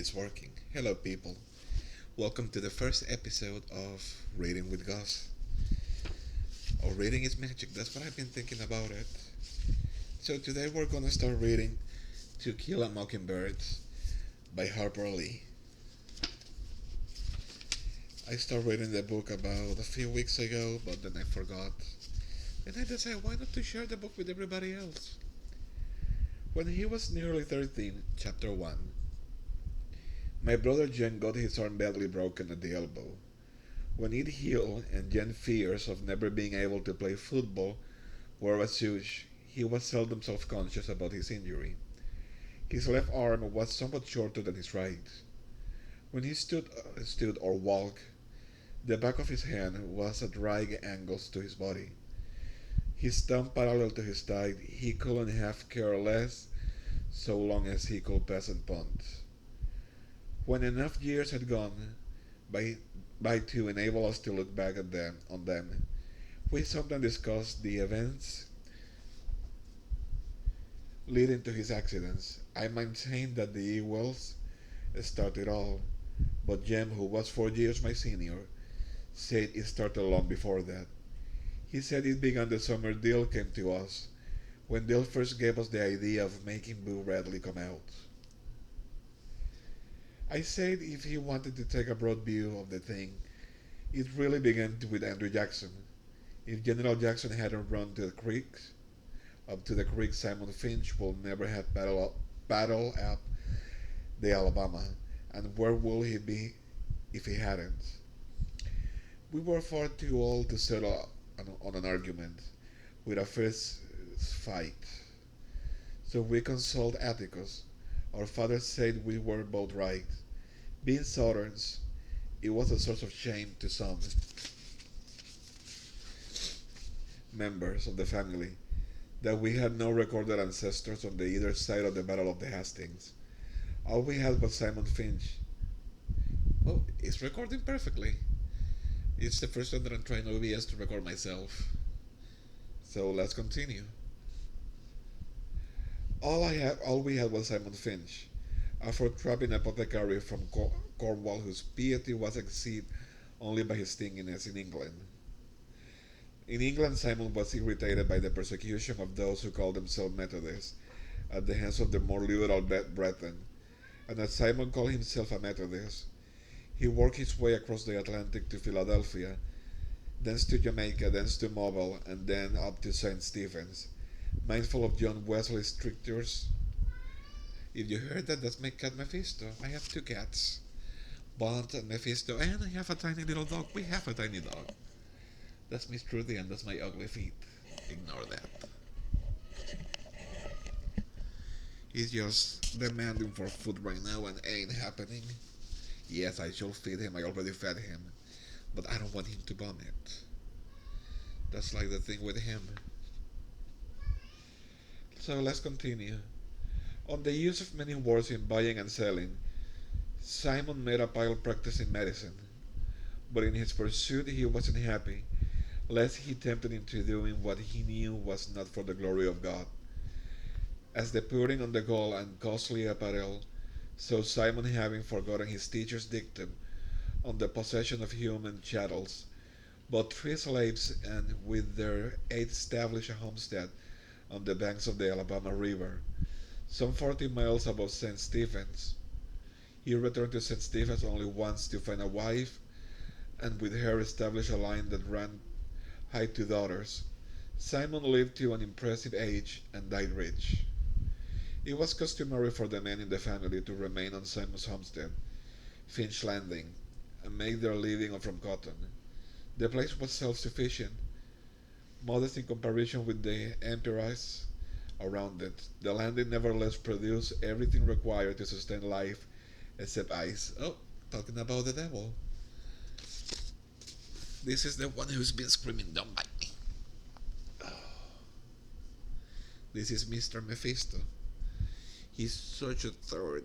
is working. Hello, people. Welcome to the first episode of Reading with Gus. Oh, reading is magic. That's what I've been thinking about it. So today we're gonna start reading To Kill a Mockingbird by Harper Lee. I started reading the book about a few weeks ago, but then I forgot. And I decided why not to share the book with everybody else. When he was nearly 13, chapter 1. My brother Jen got his arm badly broken at the elbow. When it healed and Jen's fears of never being able to play football were assuaged, he was seldom self-conscious about his injury. His left arm was somewhat shorter than his right. When he stood or walked, the back of his hand was at right angles to his body. His thumb parallel to his thigh, he couldn't have cared less so long as he could pass and punt. When enough years had gone by to enable us to look back on them, we sometimes discussed the events leading to his accidents. I maintain that the Ewells started all, but Jem, who was 4 years my senior, said it started long before that. He said it began the summer Dill came to us, when Dill first gave us the idea of making Boo Radley come out. I said if he wanted to take a broad view of the thing, it really began with Andrew Jackson. If General Jackson hadn't run to the creek, up to the creek, Simon Finch would never have battled up the Alabama, and where would he be if he hadn't? We were far too old to settle on an argument with a first fight, so we consulted Atticus. Our father said we were both right. Being Southerns, it was a source of shame to some members of the family that we had no recorded ancestors on the either side of the Battle of the Hastings. All we had was Simon Finch. Oh, it's recording perfectly. It's the first time that I'm trying OBS to record myself. So let's continue. All we had was Simon Finch, a for-trapping apothecary from Cornwall whose piety was exceeded only by his stinginess in England. In England, Simon was irritated by the persecution of those who called themselves Methodists at the hands of the more liberal brethren, and as Simon called himself a Methodist, he worked his way across the Atlantic to Philadelphia, thence to Jamaica, thence to Mobile, and then up to St. Stephen's, mindful of John Wesley's strictures. If you heard that, that's my cat Mephisto. I have two cats, Bond and Mephisto, and I have a tiny little dog. We have a tiny dog. That's Miss Trudy, and that's my ugly feet. Ignore that. He's just demanding for food right now and ain't happening. Yes, I should feed him. I already fed him. But I don't want him to vomit. That's like the thing with him. So let's continue. On the use of many words in buying and selling, Simon made a pile practicing medicine. But in his pursuit he wasn't happy, lest he tempted into doing what he knew was not for the glory of God. As the putting on the gold and costly apparel, so Simon, having forgotten his teacher's dictum on the possession of human chattels, bought 3 slaves and with their aid established a homestead on the banks of the Alabama River, some 40 miles above St. Stephen's. He returned to St. Stephen's only once to find a wife, and with her establish a line that ran high to daughters. Simon lived to an impressive age and died rich. It was customary for the men in the family to remain on Simon's homestead, Finch Landing, and make their living from cotton. The place was self-sufficient, modest in comparison with the enterprise around it. The landing nevertheless produced everything required to sustain life except ice. Oh, talking about the devil. This is the one who's been screaming, "Don't bite me." Oh. This is Mr. Mephisto. He's such a third.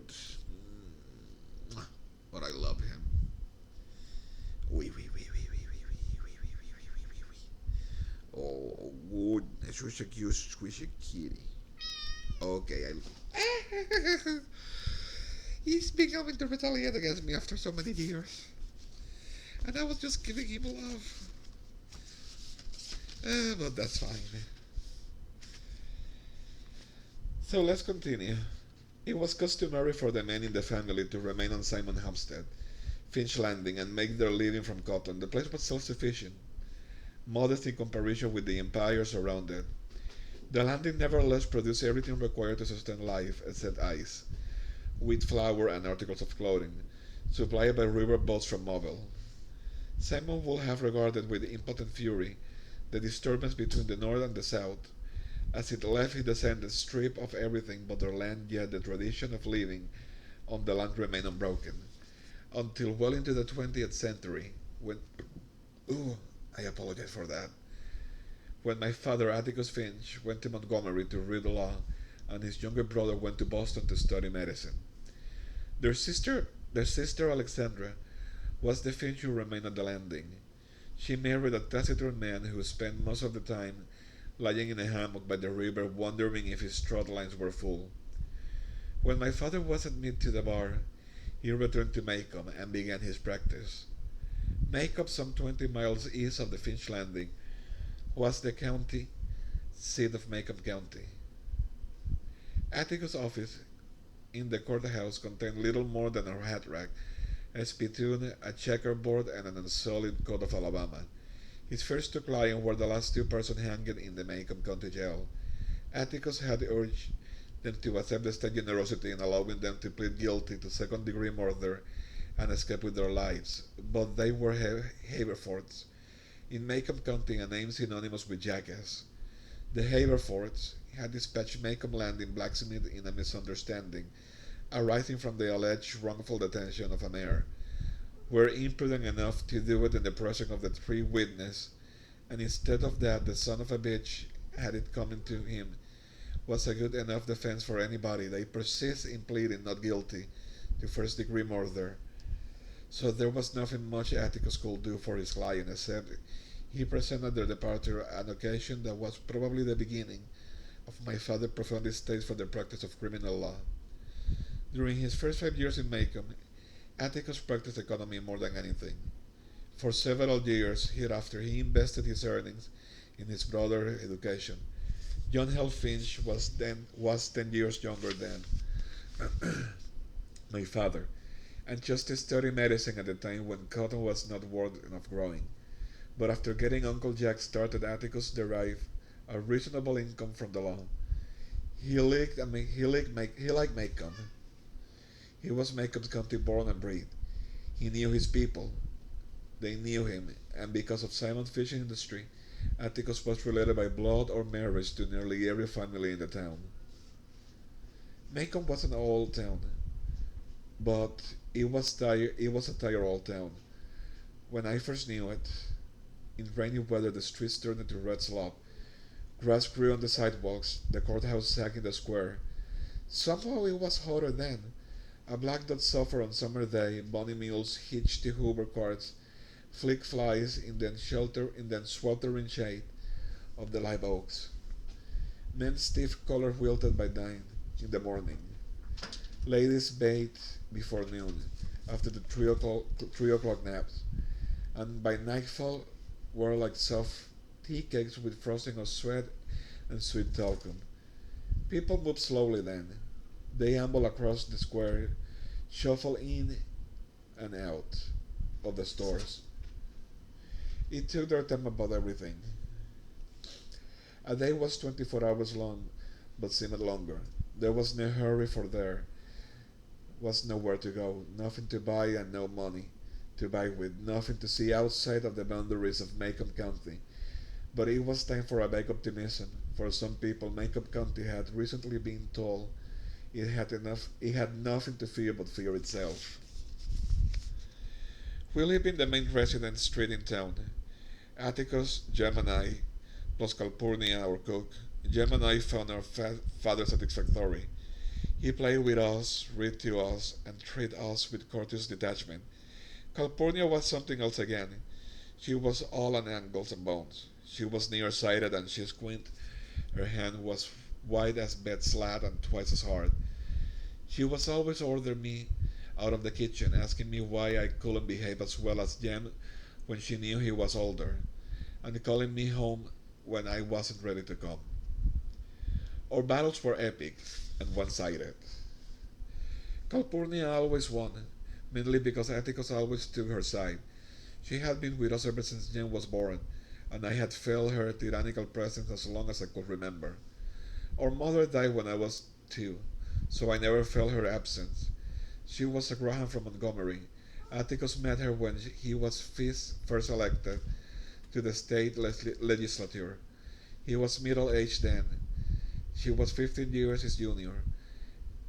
But I love him. Oui, oui, oui, oui, oui, oui, oui, oui, oui, oui, oui, oui, oui. Oh, goodness, you're a cute, squishy kitty. Okay, I. He's been going to retaliate against me after so many years. And I was just giving him love. But that's fine. So let's continue. It was customary for the men in the family to remain on Simon Hampstead, Finch Landing, and make their living from cotton. The place was self-sufficient, modest in comparison with the empires around it. The landing nevertheless produced everything required to sustain life except ice, wheat flour, and articles of clothing, supplied by river boats from Mobile. Simon would have regarded with impotent fury the disturbance between the north and the south, as it left his descendants stripped of everything but their land, yet the tradition of living on the land remained unbroken, until well into the 20th century, when ooh, I apologize for that. When my father, Atticus Finch, went to Montgomery to read law, and his younger brother went to Boston to study medicine. Their sister Alexandra, was the Finch who remained at the landing. She married a taciturn man who spent most of the time lying in a hammock by the river wondering if his trot lines were full. When my father was admitted to the bar, he returned to Macomb and began his practice. Macomb, some 20 miles east of the Finch Landing, was the county seat of Macomb County. Atticus' office in the courthouse contained little more than a hat rack, a spittoon, a checkerboard, and an unsullied coat of Alabama. His first two clients were the last two persons hanged in the Macomb County Jail. Atticus had urged them to accept the state generosity in allowing them to plead guilty to second-degree murder and escape with their lives, but they were Haverfords. In Macomb County, a name synonymous with jackass. The Haverfords had dispatched Macomb Landing blacksmith in a misunderstanding, arising from the alleged wrongful detention of a mare, were imprudent enough to do it in the presence of the three witnesses, and instead of that, the son of a bitch, had it coming to him, was a good enough defense for anybody. They persist in pleading not guilty to first-degree murder, so there was nothing much Atticus could do for his client except he presented their departure an occasion that was probably the beginning of my father's profound distaste for the practice of criminal law. During his first 5 years in Macomb, Atticus practiced economy more than anything. For several years hereafter, he invested his earnings in his brother's education. John Hell Finch was 10 years younger than my father, and just studied medicine at the time when cotton was not worth enough growing. But after getting Uncle Jack started, Atticus derived a reasonable income from the law. He liked Macomb. He was Macomb's county born and bred. He knew his people. They knew him, and because of Simon's fishing industry, Atticus was related by blood or marriage to nearly every family in the town. Macomb was an old town, but it was a tired old town. When I first knew it, in rainy weather the streets turned into red slop. Grass grew on the sidewalks, the courthouse sagged in the square. Somehow it was hotter then. A black dot suffered on summer day, bunny mules hitched to Hoover carts, flick flies in the sweltering shade of the live oaks. Men's stiff color wilted by 9 in the morning. Ladies bathed before noon, after the 3 o'clock naps, and by nightfall were like soft tea cakes with frosting of sweat and sweet talcum. People moved slowly then. They ambled across the square, shuffled in and out of the stores. It took their time about everything. A day was 24 hours long, but seemed longer. There was no hurry, for there was nowhere to go, nothing to buy and no money to buy with, nothing to see outside of the boundaries of Macomb County. But it was time for a vague optimism. For some people, Macomb County had recently been told it had nothing to fear but fear itself. We live in the main residence street in town. Atticus, Gemini, plus Calpurnia, our cook. Gemini found our father satisfactory. He played with us, read to us, and treated us with courteous detachment. Calpurnia was something else again. She was all on angles and bones. She was near-sighted and she squinted. Her hand was wide as bed slat and twice as hard. She was always ordering me out of the kitchen, asking me why I couldn't behave as well as Jem when she knew he was older, and calling me home when I wasn't ready to come. Our battles were epic and one sided. Calpurnia always won, mainly because Atticus always took her side. She had been with us ever since Jen was born, and I had felt her tyrannical presence as long as I could remember. Our mother died when I was 2, so I never felt her absence. She was a Graham from Montgomery. Atticus met her when he was first elected to the state legislature. He was middle aged then. She was 15 years his junior.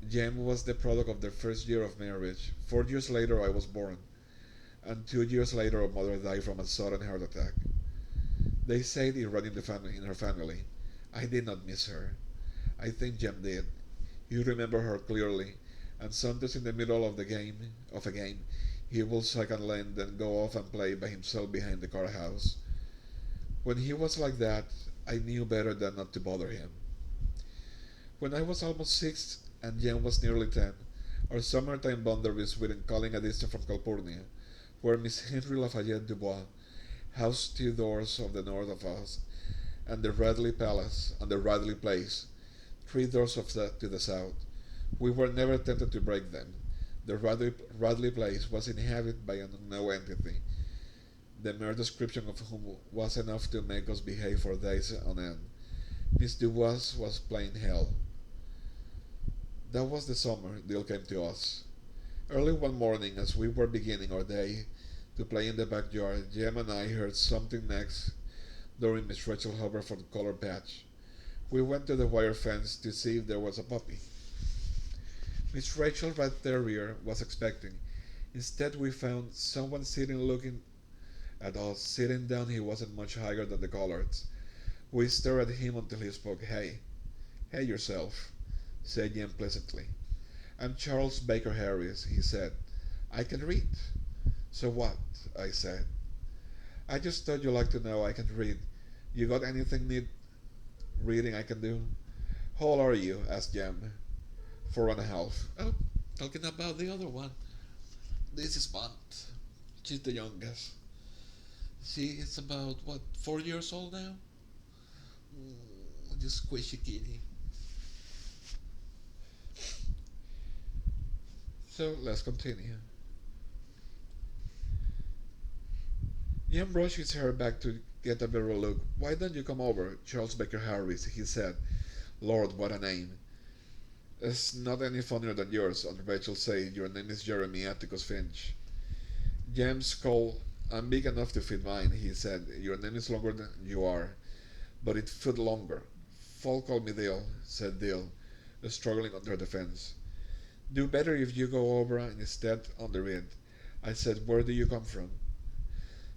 Jem was the product of their first year of marriage. 4 years later, I was born, and 2 years later, our mother died from a sudden heart attack. They said it ran in in her family. I did not miss her. I think Jem did. You remember her clearly, and sometimes in the middle of a game, he will second lane then go off and play by himself behind the car house. When he was like that, I knew better than not to bother him. When I was almost 6 and Jen was nearly 10, our summertime boundaries within calling a distance from Calpurnia, where Miss Henry Lafayette Dubois housed 2 doors of the north of us, and the Radley Palace and the Radley Place, 3 doors to the south. We were never tempted to break them. The Radley Place was inhabited by an unknown entity, the mere description of whom was enough to make us behave for days on end. Miss Dubois was plain hell. That was the summer Dill came to us. Early one morning, as we were beginning our day to play in the backyard, Jem and I heard something next during Miss Rachel Hubbard's color patch. We went to the wire fence to see if there was a puppy. Miss Rachel Red Terrier was expecting. Instead, we found someone sitting looking at us. Sitting down, he wasn't much higher than the collards. We stared at him until he spoke. Hey yourself, said Jem pleasantly. I'm Charles Baker Harris, he said. I can read. So what? I said. I just thought you'd like to know I can read. You got anything need reading I can do? How old are you? Asked Jem. 4.5. Oh, talking about the other one. This is Bont. She's the youngest. She is about, what, 4 years old now? Just squishy kitty. So let's continue. Jem brushed his hair back to get a better look. Why don't you come over, Charles Baker Harris, he said. Lord, what a name. It's not any funnier than yours, and Rachel said your name is Jeremy Atticus Finch. James called, I'm big enough to fit mine, he said. Your name is longer than you are, but it fit longer. Folk call me Dill, said Dill, struggling under the fence. Do better if you go over instead under it. I said, where do you come from?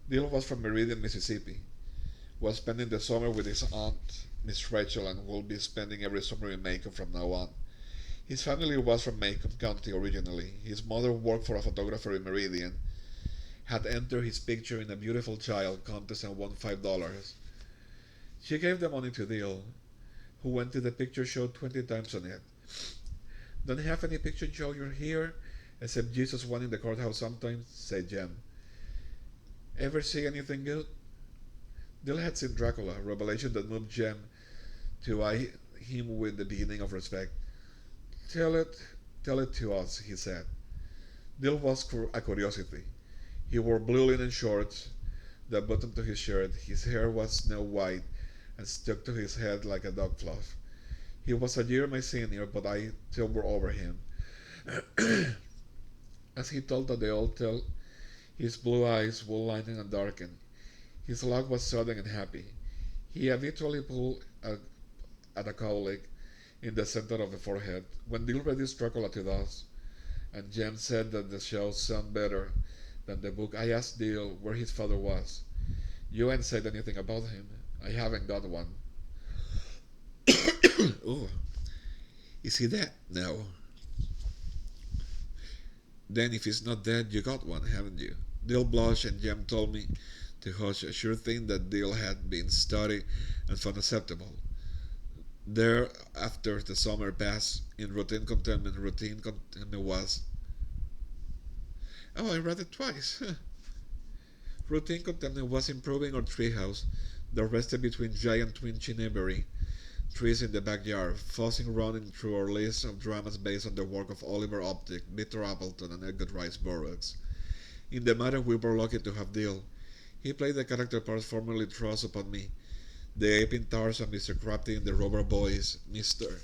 Dill was from Meridian, Mississippi. Was spending the summer with his aunt, Miss Rachel, and will be spending every summer in Macon from now on. His family was from Macomb County originally. His mother worked for a photographer in Meridian, had entered his picture in a beautiful child contest and won $5. She gave the money to Dill, who went to the picture show 20 times on it. Don't have any picture show you're here, except Jesus one in the courthouse sometimes, said Jem. Ever see anything good? Dill had seen Dracula, a revelation that moved Jem to eye him with the beginning of respect. Tell it to us, he said. Dill was a curiosity. He wore blue linen shorts that buttoned to his shirt. His hair was snow white and stuck to his head like a dog fluff. He was a year my senior, but I towered over him. As he told the old tale, his blue eyes would lighten and darken. His laugh was sudden and happy. He habitually pulled at a cowlick in the center of the forehead. When Dill read his Dracula to us, and Jem said that the show sounded better than the book, I asked Dill where his father was. You ain't said anything about him. I haven't got one. Oh, is he dead? No. Then if he's not dead, you got one, haven't you? Dill blushed and Jem told me to hush, a sure thing that Dill had been studied and found acceptable. There, after the summer passed in routine contentment was Oh, I read it twice. Routine contentment was improving our treehouse, that rested between giant twin chineberry trees in the backyard, fussing running through our list of dramas based on the work of Oliver Optic, Victor Appleton, and Edgar Rice Burroughs. In the matter we were lucky to have Dill. He played the character parts formerly thrust upon me. The ape in Tarzan, Mr. Crafty in the Rubber Boys, Mr.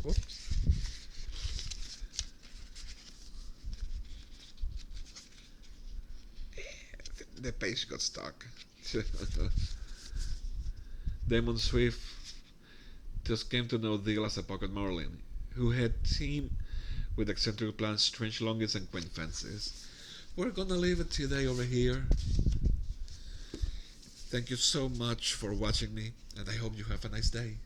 Oops. The page got stuck. Damon Swift just came to know Dill as a pocket Marlin, who had teamed with eccentric plans, strange longings, and quaint fancies. We're gonna leave it today over here. Thank you so much for watching me, and I hope you have a nice day.